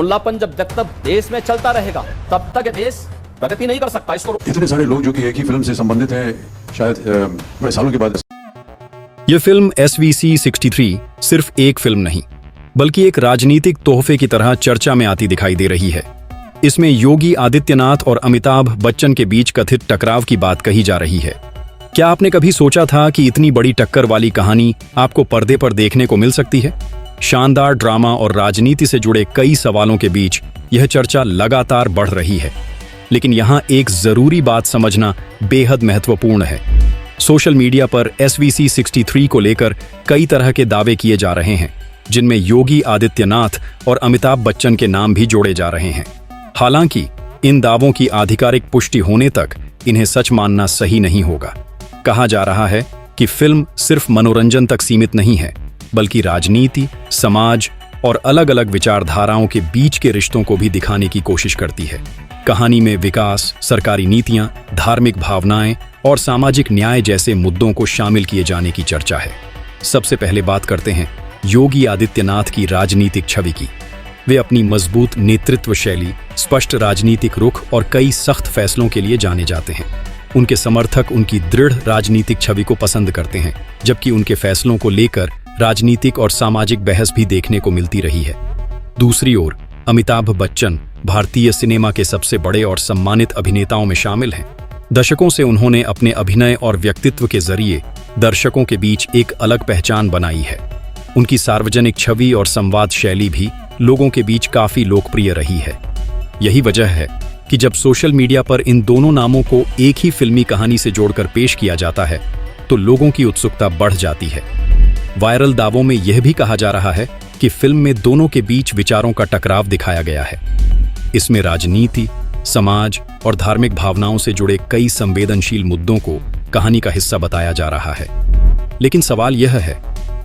खुलापन जब तक देश में चलता रहेगा तब तक देश प्रगति नहीं कर सकता। इसको इतने सारे लोग जो कि एक ही फिल्म से संबंधित हैं, शायद बड़े सालों के बाद। यह फिल्म SVC 63 सिर्फ एक फिल्म नहीं बल्कि एक राजनीतिक तोहफे की तरह चर्चा में आती दिखाई दे रही है। इसमें योगी आदित्यनाथ और अमिताभ बच्चन के बीच कथित टकराव की बात कही जा रही है। क्या आपने कभी सोचा था कि इतनी बड़ी टक्कर वाली कहानी आपको पर्दे पर देखने को मिल सकती है? शानदार ड्रामा और राजनीति से जुड़े कई सवालों के बीच यह चर्चा लगातार बढ़ रही है। लेकिन यहाँ एक जरूरी बात समझना बेहद महत्वपूर्ण है। सोशल मीडिया पर SVC 63 को लेकर कई तरह के दावे किए जा रहे हैं, जिनमें योगी आदित्यनाथ और अमिताभ बच्चन के नाम भी जोड़े जा रहे हैं। हालांकि इन दावों की आधिकारिक पुष्टि होने तक इन्हें सच मानना सही नहीं होगा। कहा जा रहा है कि फिल्म सिर्फ मनोरंजन तक सीमित नहीं है, बल्कि राजनीति, समाज और अलग अलग विचारधाराओं के बीच के रिश्तों को भी दिखाने की कोशिश करती है। कहानी में विकास, सरकारी नीतियां, धार्मिक भावनाएं और सामाजिक न्याय जैसे मुद्दों को शामिल किए जाने की चर्चा है। सबसे पहले बात करते हैं योगी आदित्यनाथ की राजनीतिक छवि की। वे अपनी मजबूत नेतृत्व शैली, स्पष्ट राजनीतिक रुख और कई सख्त फैसलों के लिए जाने जाते हैं। उनके समर्थक उनकी दृढ़ राजनीतिक छवि को पसंद करते हैं, जबकि उनके फैसलों को लेकर राजनीतिक और सामाजिक बहस भी देखने को मिलती रही है। दूसरी ओर अमिताभ बच्चन भारतीय सिनेमा के सबसे बड़े और सम्मानित अभिनेताओं में शामिल हैं। दशकों से उन्होंने अपने अभिनय और व्यक्तित्व के जरिए दर्शकों के बीच एक अलग पहचान बनाई है। उनकी सार्वजनिक छवि और संवाद शैली भी लोगों के बीच काफी लोकप्रिय रही है। यही वजह है कि जब सोशल मीडिया पर इन दोनों नामों को एक ही फिल्मी कहानी से जोड़कर पेश किया जाता है तो लोगों की उत्सुकता बढ़ जाती है। वायरल दावों में यह भी कहा जा रहा है कि फिल्म में दोनों के बीच विचारों का टकराव दिखाया गया है। इसमें राजनीति, समाज और धार्मिक भावनाओं से जुड़े कई संवेदनशील मुद्दों को कहानी का हिस्सा बताया जा रहा है। लेकिन सवाल यह है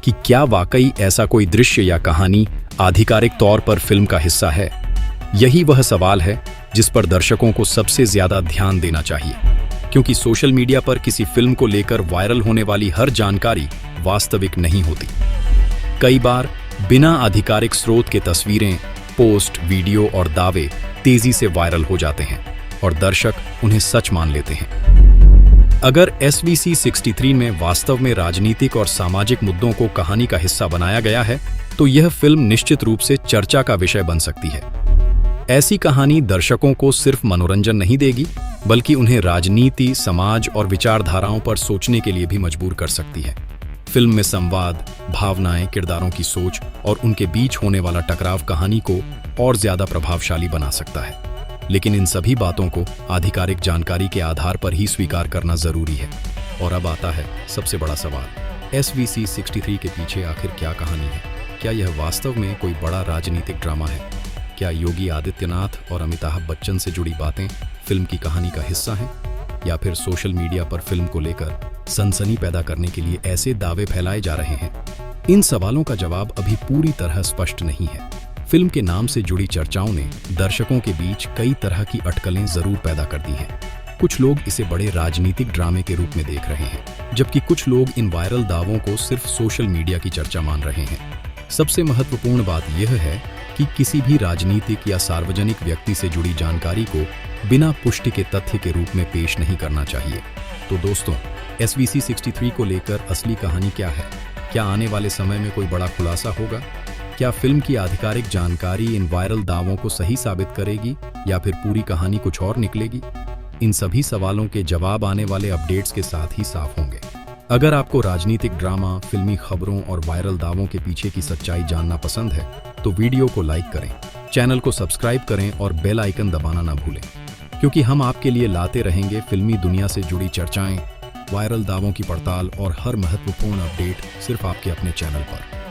कि क्या वाकई ऐसा कोई दृश्य या कहानी आधिकारिक तौर पर फिल्म का हिस्सा है? यही वह सवाल है जिस पर दर्शकों को सबसे ज्यादा ध्यान देना चाहिए, क्योंकि सोशल मीडिया पर किसी फिल्म को लेकर वायरल होने वाली हर जानकारी वास्तविक नहीं होती। कई बार बिना आधिकारिक स्रोत के तस्वीरें, पोस्ट, वीडियो और दावे तेजी से वायरल हो जाते हैं और दर्शक उन्हें सच मान लेते हैं। अगर SVC 63 में वास्तव में राजनीतिक और सामाजिक मुद्दों को कहानी का हिस्सा बनाया गया है तो यह फिल्म निश्चित रूप से चर्चा का विषय बन सकती है। ऐसी कहानी दर्शकों को सिर्फ मनोरंजन नहीं देगी, बल्कि उन्हें राजनीति, समाज और विचारधाराओं पर सोचने के लिए भी मजबूर कर सकती है। फिल्म में संवाद, भावनाएं, किरदारों की सोच और उनके बीच होने वाला टकराव कहानी को और ज्यादा प्रभावशाली बना सकता है। लेकिन इन सभी बातों को आधिकारिक जानकारी के आधार पर ही स्वीकार करना जरूरी है। और अब आता है सबसे बड़ा सवाल, SVC 63 के पीछे आखिर क्या कहानी है? क्या यह वास्तव में कोई बड़ा राजनीतिक ड्रामा है? क्या योगी आदित्यनाथ और अमिताभ बच्चन से जुड़ी बातें फिल्म की कहानी का हिस्सा हैं? या फिर सोशल मीडिया पर फिल्म को लेकर सनसनी पैदा करने के लिए ऐसे दावे फैलाए जा रहे हैं? इन सवालों का जवाब अभी पूरी तरह स्पष्ट नहीं है। फिल्म के नाम से जुड़ी चर्चाओं ने दर्शकों के बीच कई तरह की अटकलें जरूर पैदा कर दी हैं। कुछ लोग इसे बड़े राजनीतिक ड्रामे के रूप में देख रहे हैं, जबकि कुछ लोग इन वायरल दावों को सिर्फ सोशल मीडिया की चर्चा मान रहे हैं। सबसे महत्वपूर्ण बात यह है कि किसी भी राजनीतिक या सार्वजनिक व्यक्ति से जुड़ी जानकारी को बिना पुष्टि के तथ्य के रूप में पेश नहीं करना चाहिए। तो दोस्तों, SVC 63 को लेकर असली कहानी क्या है? क्या आने वाले समय में कोई बड़ा खुलासा होगा? क्या फिल्म की आधिकारिक जानकारी इन वायरल दावों को सही साबित करेगी या फिर पूरी कहानी कुछ और निकलेगी? इन सभी सवालों के जवाब आने वाले अपडेट्स के साथ ही साफ होंगे। अगर आपको राजनीतिक ड्रामा, फिल्मी खबरों और वायरल दावों के पीछे की सच्चाई जानना पसंद है तो वीडियो को लाइक करें, चैनल को सब्सक्राइब करें और बेल आइकन दबाना ना भूलें, क्योंकि हम आपके लिए लाते रहेंगे फिल्मी दुनिया से जुड़ी चर्चाएं, वायरल दावों की पड़ताल और हर महत्वपूर्ण अपडेट सिर्फ आपके अपने चैनल पर।